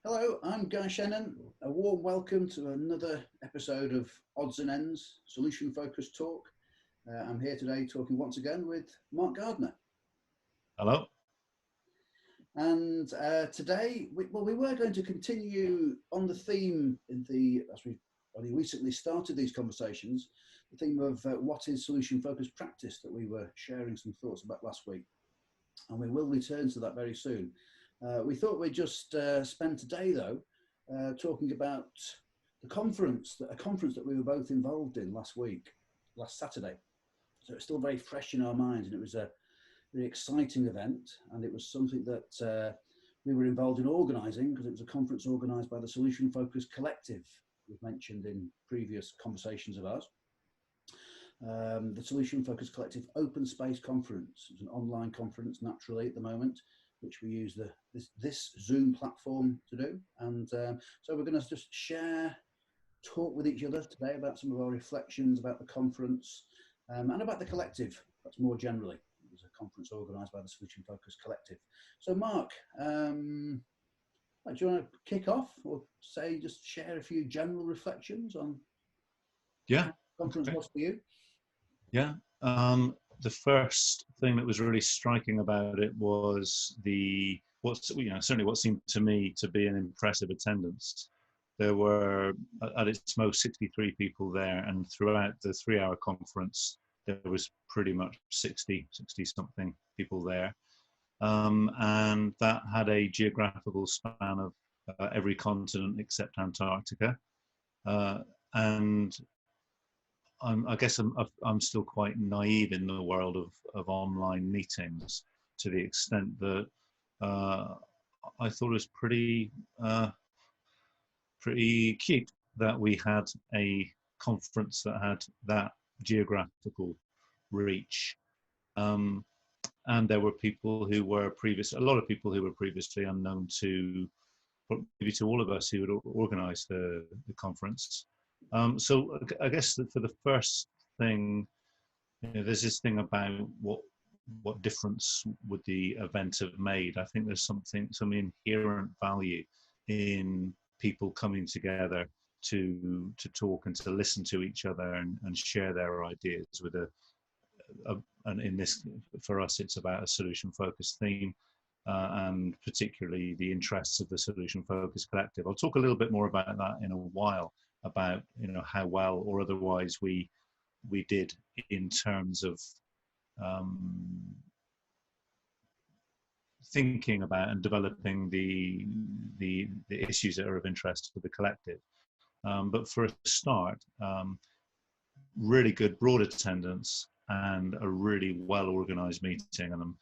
Hello, I'm Guy Shannon. A warm welcome to another episode of Odds and Ends, Solution Focused Talk. I'm here today talking once again with Mark Gardner. Hello. And today, we were going to continue on the theme as we've only recently started these conversations, the theme of what is solution focused practice that we were sharing some thoughts about last week. And we will return to that very soon. We thought we'd just spend today, though, talking about a conference that we were both involved in last Saturday. So it's still very fresh in our minds, and it was a very exciting event, and it was something that we were involved in organising because it was a conference organised by the Solution Focused Collective, we've mentioned in previous conversations of ours. The Solution Focused Collective Open Space Conference. It's an online conference, naturally, at the moment, which we use this Zoom platform to do. And so we're going to just talk with each other today about some of our reflections about the conference and about the collective, that's more generally. It was a conference organised by the Solution Focused Collective. So Mark, do you want to kick off or just share a few general reflections on how the conference was for you? Yeah. The first thing that was really striking about it was certainly what seemed to me to be an impressive attendance. There were at its most 63 people there, and throughout the 3-hour conference there was pretty much 60 something people there, and that had a geographical span of every continent except Antarctica, and I guess I'm still quite naive in the world of online meetings, to the extent that I thought it was pretty cute that we had a conference that had that geographical reach, and there were people who were a lot of people who were previously unknown to maybe to all of us who had organised the conference. So I guess that for the first thing, there's this thing about what difference would the event have made. I think there's some inherent value in people coming together to talk and to listen to each other and share their ideas with and in this, for us, it's about a solution focused theme. And particularly the interests of the Solution Focused Collective. I'll talk a little bit more about that in a while, about how well or otherwise we did in terms of thinking about and developing the issues that are of interest to the collective. But for a start, really good broad attendance and a really well organised meeting, and I'm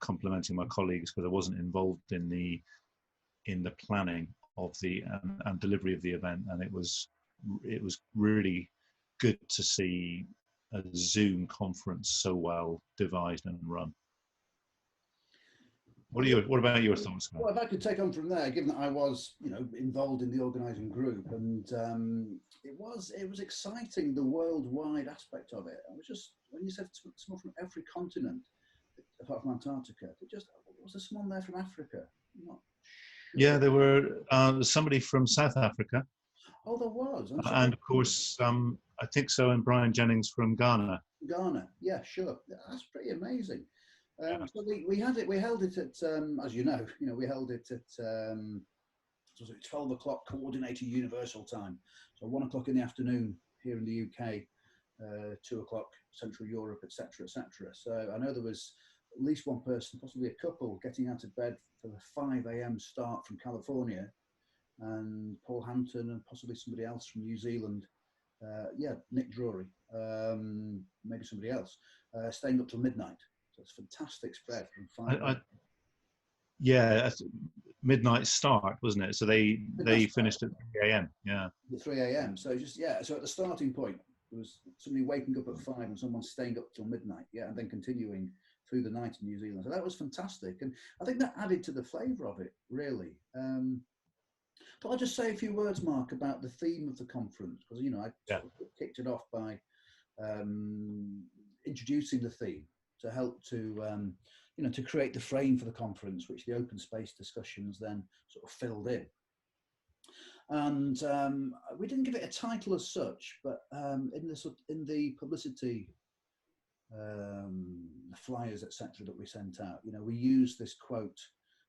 complimenting my colleagues because I wasn't involved in the planning of the and delivery of the event, and it was really good to see a Zoom conference so well devised and run. What about your thoughts? Well, if I could take on from there, given that I was, involved in the organising group, and it was exciting, the worldwide aspect of it. I was just, when you said someone from every continent, apart from Antarctica, was there someone there from Africa? I'm not sure. Yeah, there were somebody from South Africa. Oh, there was. And of course, I think so, and Brian Jennings from Ghana. Ghana, yeah, sure. That's pretty amazing. So we held it at, as you know, we held it at 12 o'clock coordinated universal time. So 1 o'clock in the afternoon here in the UK, 2 o'clock Central Europe, etc., etc. So I know there was at least one person, possibly a couple, getting out of bed for the 5 a.m. start from California, and Paul Hampton and possibly somebody else from New Zealand. Nick Drury, maybe somebody else, staying up till midnight. So it's a fantastic spread from 5 midnight start, wasn't it? So they finished at 3 a.m. Yeah. At 3 a.m. So so at the starting point, there was somebody waking up at 5 and someone staying up till midnight, and then continuing through the night in New Zealand. So that was fantastic, and I think that added to the flavour of it, really. But I'll just say a few words, Mark, about the theme of the conference, because I kicked it off by introducing the theme to help to to create the frame for the conference, which the open space discussions then sort of filled in. And we didn't give it a title as such, but in the publicity flyers, etc., that we sent out, we used this quote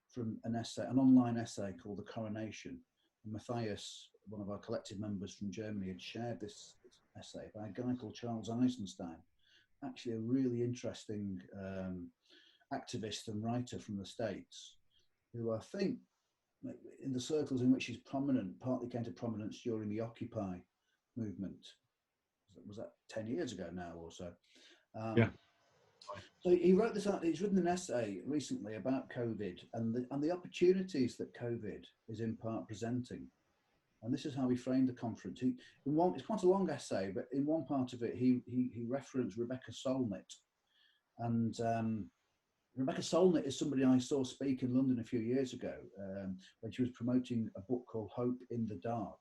from an essay, an online essay called The Coronation. And Matthias, one of our collective members from Germany, had shared this essay by a guy called Charles Eisenstein, actually a really interesting activist and writer from the States, who I think, in the circles in which he's prominent, partly came to prominence during the Occupy movement. Was that 10 years ago now or so? Yeah. So he wrote this out. He's written an essay recently about COVID and the opportunities that COVID is in part presenting. And this is how he framed the conference. It's quite a long essay, but in one part of it, he referenced Rebecca Solnit. And Rebecca Solnit is somebody I saw speak in London a few years ago when she was promoting a book called Hope in the Dark.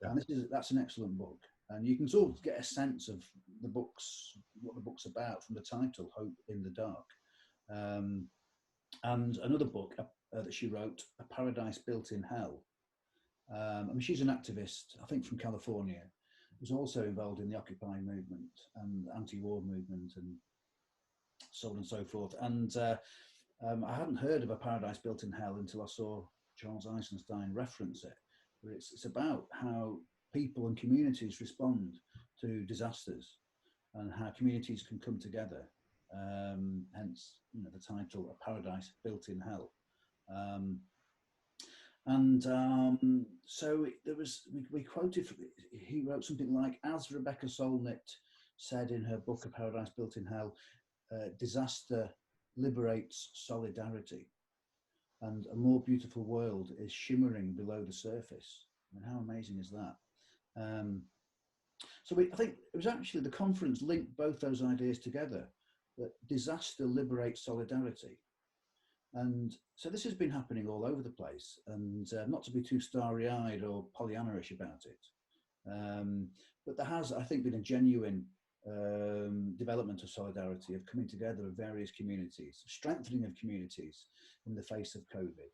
Yeah. And that's an excellent book. And you can sort of get a sense of what the book's about from the title, Hope in the Dark. And another book that she wrote, A Paradise Built in Hell. I mean, she's an activist, I think from California, who's also involved in the Occupy movement and anti-war movement and so on and so forth. And I hadn't heard of A Paradise Built in Hell until I saw Charles Eisenstein reference it. Where it's about how people and communities respond to disasters and how communities can come together. Hence, the title, A Paradise Built in Hell. So we quoted, he wrote something like, as Rebecca Solnit said in her book, A Paradise Built in Hell, disaster liberates solidarity, and a more beautiful world is shimmering below the surface. I mean, how amazing is that? So I think it was actually the conference linked both those ideas together, that disaster liberates solidarity. And so this has been happening all over the place, and not to be too starry-eyed or Pollyanna-ish about it, but there has, I think, been a genuine development of solidarity, of coming together of various communities, strengthening of communities in the face of COVID.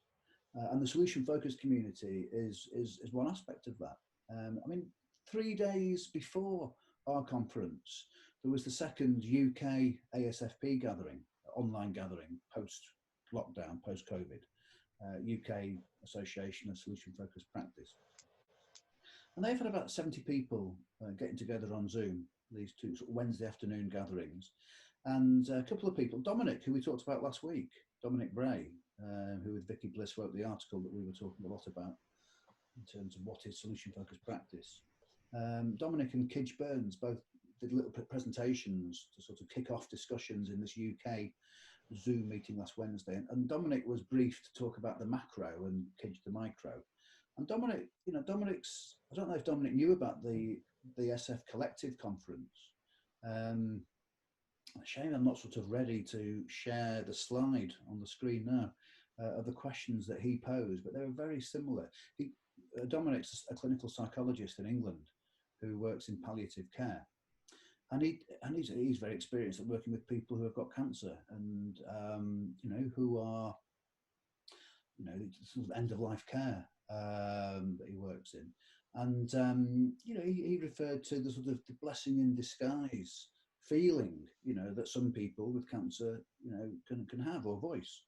And the solution-focused community is one aspect of that. I mean, 3 days before our conference, there was the second UK ASFP gathering, online gathering, post-lockdown, post-COVID, UK Association of Solution-Focused Practice. And they've had about 70 people getting together on Zoom, these two sort of Wednesday afternoon gatherings. And a couple of people, Dominic, who we talked about last week, Dominic Bray, who with Vicky Bliss wrote the article that we were talking a lot about in terms of what is solution-focused practice. Dominic and Kidge Burns both did little presentations to sort of kick off discussions in this UK Zoom meeting last Wednesday. And Dominic was briefed to talk about the macro and Kidge the micro. And Dominic, Dominic's, I don't know if Dominic knew about the SF Collective conference. Shame I'm not sort of ready to share the slide on the screen now of the questions that he posed, but they were very similar. Dominic's a clinical psychologist in England who works in palliative care, and he's very experienced at working with people who have got cancer and who are sort of end of life care that he works in, and he referred to the sort of the blessing in disguise feeling that some people with cancer can have or voice.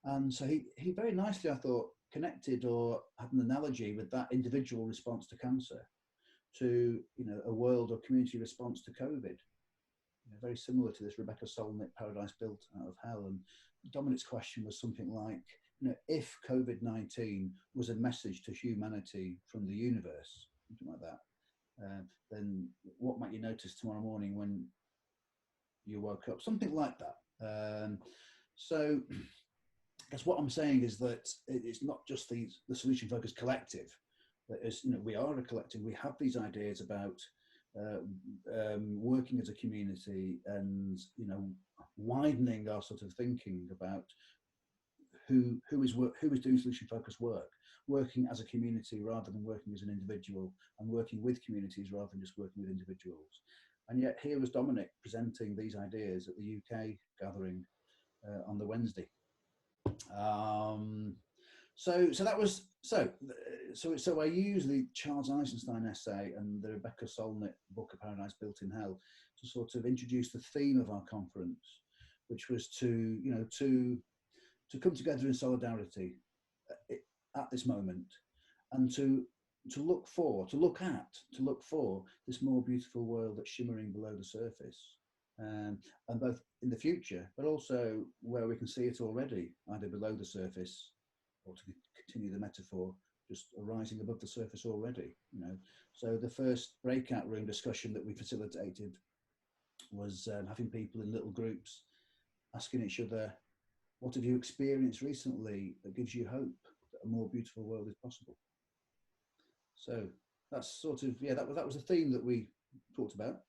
And so he very nicely, I thought, connected or had an analogy with that individual response to cancer to a world or community response to COVID. Very similar to this Rebecca Solnit Paradise Built Out of Hell. And Dominic's question was something like, if COVID-19 was a message to humanity from the universe, something like that, then what might you notice tomorrow morning when you woke up? Something like that. So I guess what I'm saying is that it's not just the solution-focused collective. That is, we are a collective. We have these ideas about working as a community and widening our sort of thinking about who is doing solution-focused work, working as a community rather than working as an individual, and working with communities rather than just working with individuals. And yet here was Dominic presenting these ideas at the UK gathering on the Wednesday. So so I use the Charles Eisenstein essay and the Rebecca Solnit book, A Paradise Built in Hell, to sort of introduce the theme of our conference, which was to come together in solidarity at this moment, and to look for this more beautiful world that's shimmering below the surface, and both in the future, but also where we can see it already, either below the surface, or to continue the metaphor, just arising above the surface already. So the first breakout room discussion that we facilitated was having people in little groups asking each other, what have you experienced recently that gives you hope that a more beautiful world is possible? So that's sort of, that was a theme that we talked about.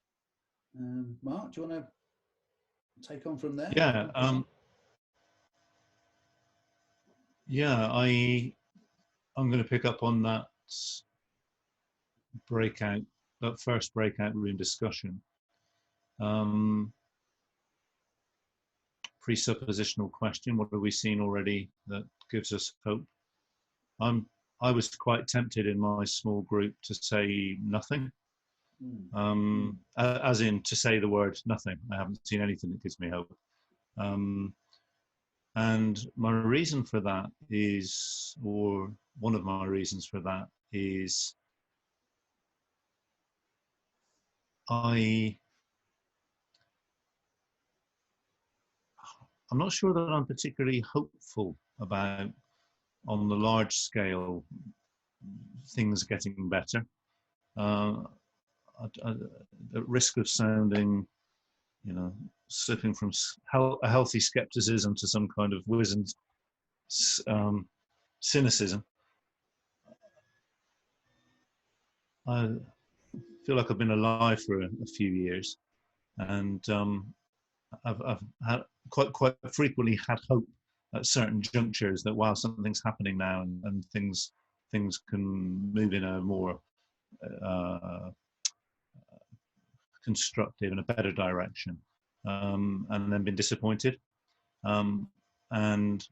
Mark, do you want to take on from there? Yeah. I'm going to pick up on that first breakout room discussion. Presuppositional question: what have we seen already that gives us hope? I was quite tempted in my small group to say nothing, as in to say the word nothing. I haven't seen anything that gives me hope. And my reason for that is, or one of my reasons for that is, I'm not sure that I'm particularly hopeful about, on the large scale, things getting better. At risk of sounding, slipping from a healthy skepticism to some kind of wizened cynicism, I feel like I've been alive for a few years, and I've had quite frequently had hope at certain junctures that while something's happening now and things can move in a more constructive and a better direction, and then been disappointed, and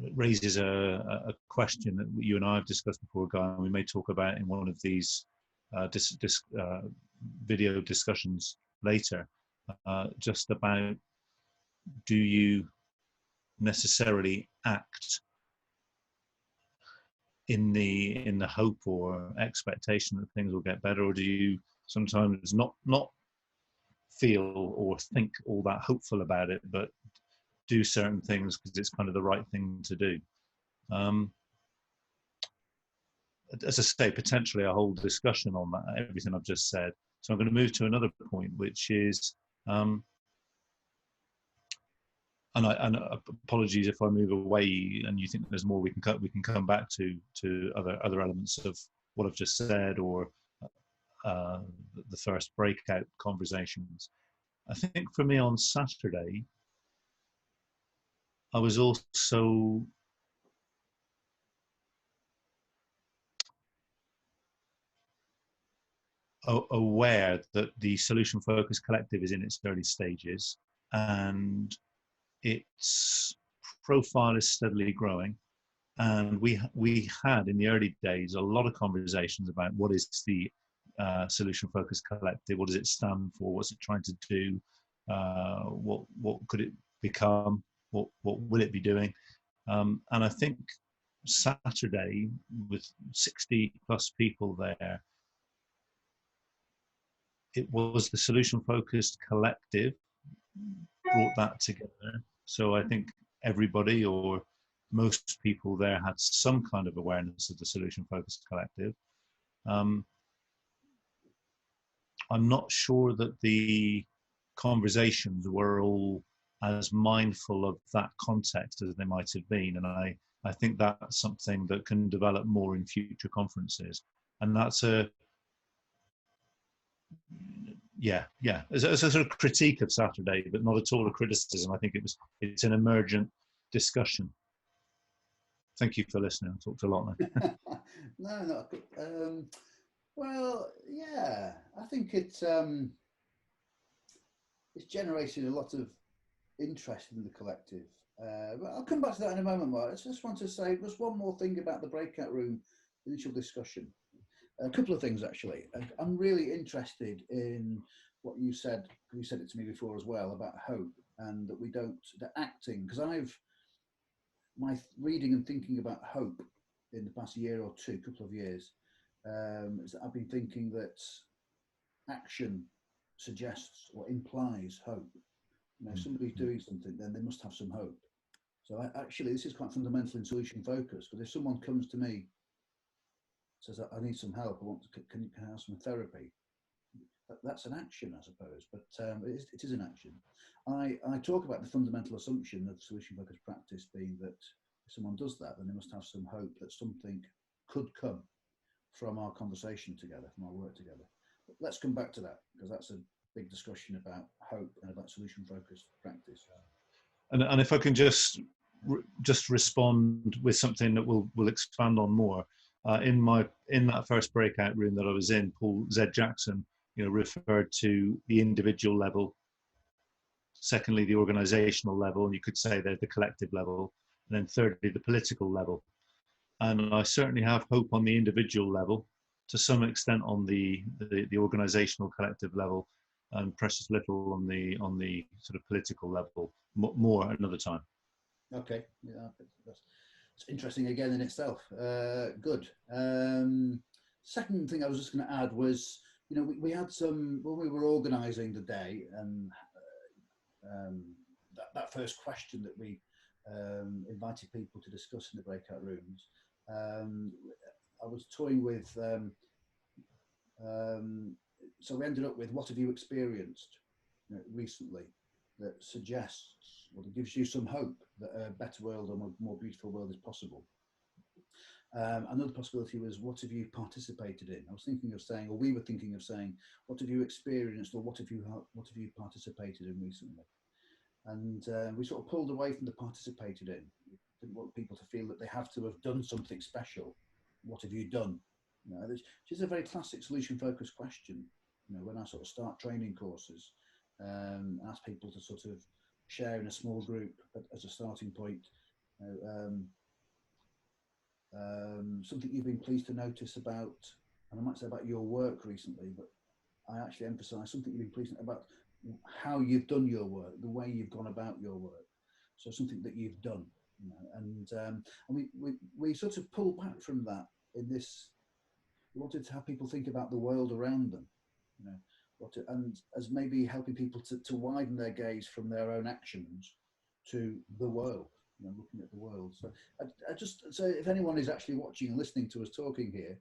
it raises a question that you and I have discussed before, Guy, and we may talk about in one of these video discussions later, just about, do you necessarily act in the hope or expectation that things will get better, or do you sometimes not feel or think all that hopeful about it, but do certain things because it's kind of the right thing to do? As I say, potentially a whole discussion on that, everything I've just said. So I'm going to move to another point, which is, and apologies if I move away and you think there's more we can come back to other elements of what I've just said, or the first breakout conversations. I think for me on Saturday, I was also aware that the Solution Focused Collective is in its early stages, and its profile is steadily growing. And we had in the early days a lot of conversations about what is the Solution Focused Collective, what does it stand for, what's it trying to do, what could it become, what will it be doing, and I think Saturday, with 60 plus people there, it was the Solution Focused Collective brought that together. So I think everybody, or most people there, had some kind of awareness of the Solution Focused Collective. I'm not sure that the conversations were all as mindful of that context as they might have been, and I think that's something that can develop more in future conferences. And that's it's a sort of critique of Saturday, but not at all a criticism. I think it's an emergent discussion. Thank you for listening. I talked a lot now. No, not well, yeah, I think it's generated a lot of interested in the collective. But I'll come back to that in a moment, Mark. I just want to say just one more thing about the breakout room initial discussion. A couple of things, actually. I'm really interested in what you said, you said it to me before as well, about hope and that we don't, the acting, because my reading and thinking about hope in the past year or two, couple of years, is that I've been thinking that action suggests or implies hope. You know, if somebody's doing something, then they must have some hope. So actually, this is quite fundamental in solution focus, because if someone comes to me, says, I need some help, I want to, can I have some therapy? That's an action, I suppose, but it is an action. I talk about the fundamental assumption of solution focused practice being that if someone does that, then they must have some hope that something could come from our conversation together, from our work together. But let's come back to that, because that's a big discussion about hope and about solution focused practice. And if I can just respond with something that we'll expand on more. In that first breakout room that I was in, Paul Z. Jackson, referred to the individual level, secondly the organizational level, and you could say the collective level, and then thirdly the political level. And I certainly have hope on the individual level, to some extent on the organizational collective level, and precious little on the sort of political level. More another time. Okay, yeah, it's interesting again in itself. Good. Second thing I was just going to add was, we had some, when we were organising the day, and that first question that we invited people to discuss in the breakout rooms, I was toying with, so we ended up with, what have you experienced recently that suggests, or that gives you some hope that a better world or a more beautiful world is possible? Another possibility was, what have you participated in? I was thinking of saying, or we were thinking of saying, what have you experienced, or what have you participated in recently? And we sort of pulled away from the participated in. We didn't want people to feel that they have to have done something special. What have you done? Which is a very classic solution-focused question. When I sort of start training courses, ask people to sort of share in a small group as a starting point, something you've been pleased to notice about, and I might say about your work recently, but I actually emphasize something you've been pleased about how you've done your work, the way you've gone about your work. So something that you've done, and we sort of pull back from that in this. We wanted to have people think about the world around them, and as maybe helping people to widen their gaze from their own actions to the world, looking at the world. So I just, so if anyone is actually watching and listening to us talking here,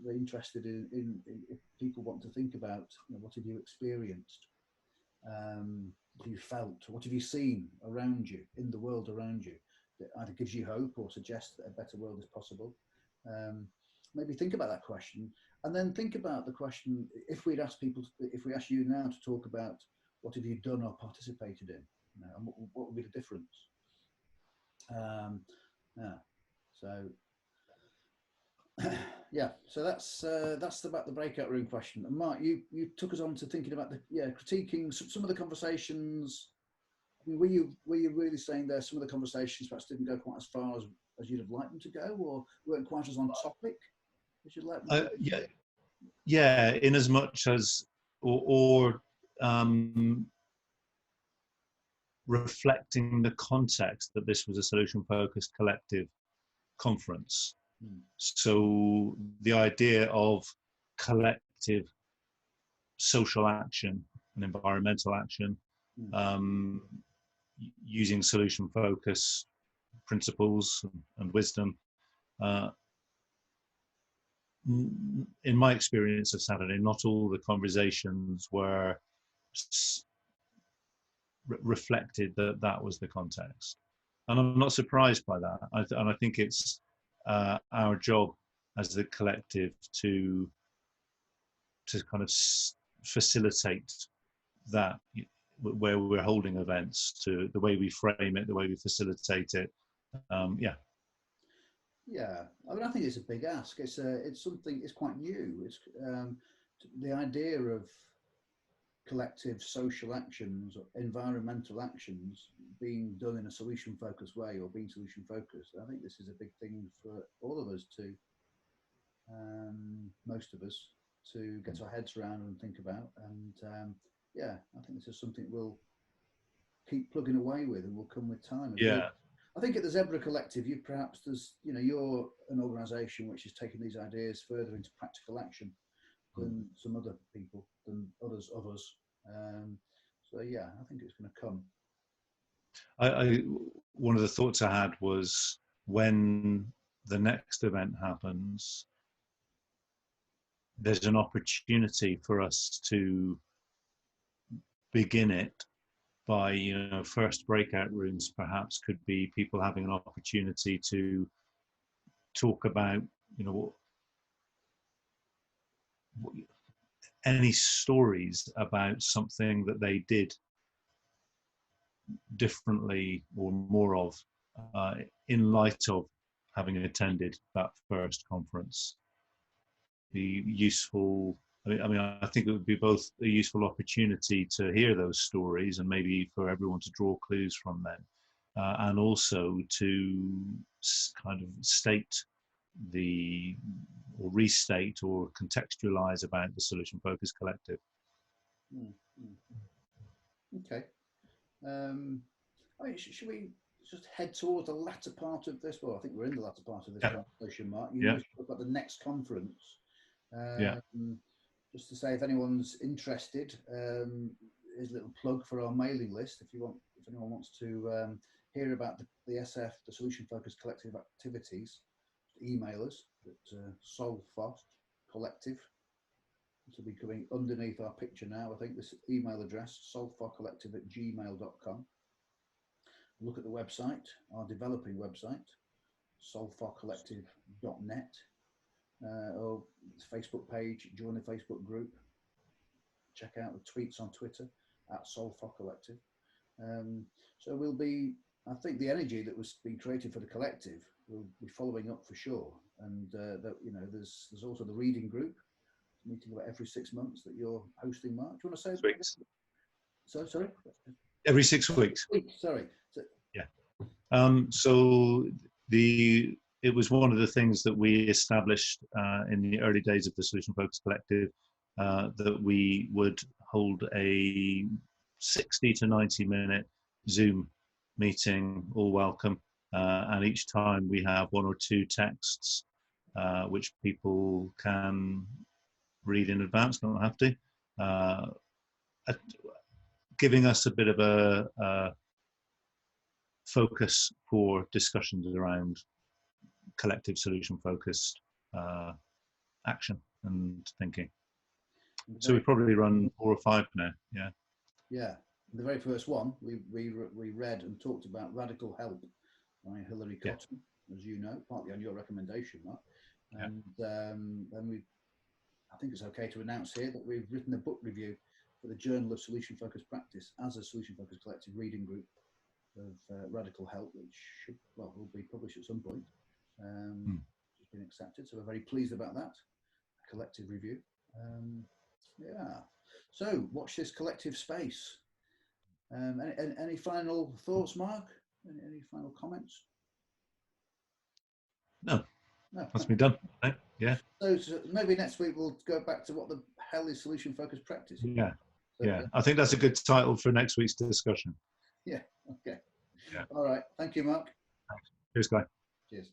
they're interested in if people want to think about, what have you experienced, what have you felt, what have you seen around you, in the world around you, that either gives you hope or suggests that a better world is possible. Maybe think about that question, and then think about the question, if we ask you now to talk about what have you done or participated in, and what would be the difference? So that's about the breakout room question. And Mark, you took us on to thinking about critiquing some of the conversations. I mean, were you really saying there some of the conversations perhaps didn't go quite as far as you'd have liked them to go, or weren't quite as on topic as you'd like them to? Yeah, in as much as or reflecting the context that this was a solution-focused collective conference. So the idea of collective social action and environmental action, using solution focus principles and wisdom. In my experience of Saturday, not all the conversations were reflected that was the context. And I'm not surprised by that. And I think it's our job as the collective to kind of facilitate that, where we're holding events, to the way we frame it, the way we facilitate it. Yeah, I mean, I think it's a big ask. It's something, it's quite new. It's the idea of collective social actions or environmental actions being done in a solution focused way or being solution focused. I think this is a big thing for all of us to, most of us, to get our heads around and think about. And yeah, I think this is something we'll keep plugging away with and will come with time. Yeah. I think at the Zebra Collective, you're an organisation which is taking these ideas further into practical action than some other people, than others of us. So yeah, I think it's going to come. One of the thoughts I had was, when the next event happens, there's an opportunity for us to begin it by, first breakout rooms perhaps could be people having an opportunity to talk about, any stories about something that they did differently or more of in light of having attended that first conference. Be useful. I think it would be both a useful opportunity to hear those stories and maybe for everyone to draw clues from them, and also to kind of state or restate or contextualize about the Solution Focused Collective. Okay. Should we just head towards the latter part of this? Well, I think we're in the latter part of this conversation, Mark. You talk about the next conference. Just to say, if anyone's interested, here's a little plug for our mailing list. If anyone wants to hear about the SF, the Solution Focused Collective activities, email us at Solfos Collective. This will be coming underneath our picture now. I think this email address, solfocollective@gmail.com. Look at the website, our developing website, solfocollective.net. Or Facebook page, join the Facebook group, check out the tweets on Twitter at Solfa Collective. So we'll be, I think the energy that was being created for the collective will be following up for sure. And there's also the reading group meeting about every 6 months that you're hosting, Mark. Do you want to say? 6 weeks. Sorry? Every 6 weeks. Sorry. So it was one of the things that we established in the early days of the Solution Focused Collective, that we would hold a 60 to 90-minute Zoom meeting, all welcome, and each time we have 1 or 2 texts which people can read in advance, don't have to, giving us a bit of a focus for discussions around collective solution focused action and thinking. So we probably run 4 or 5 now. Yeah. The very first one we read and talked about Radical Help by Hilary Cottam, as you know, partly on your recommendation, Mark. And then I think it's okay to announce here that we've written a book review for the Journal of Solution Focused Practice as a Solution Focused Collective reading group of Radical Help, which will be published at some point. It's been accepted, so we're very pleased about that. A collective review. So watch this collective space. Any final thoughts, Mark? Any final comments? No. That's been done. Yeah. So maybe next week we'll go back to what the hell is solution focused practice. I think that's a good title for next week's discussion. Okay. All right. Thank you, Mark. Cheers, Guy. Cheers.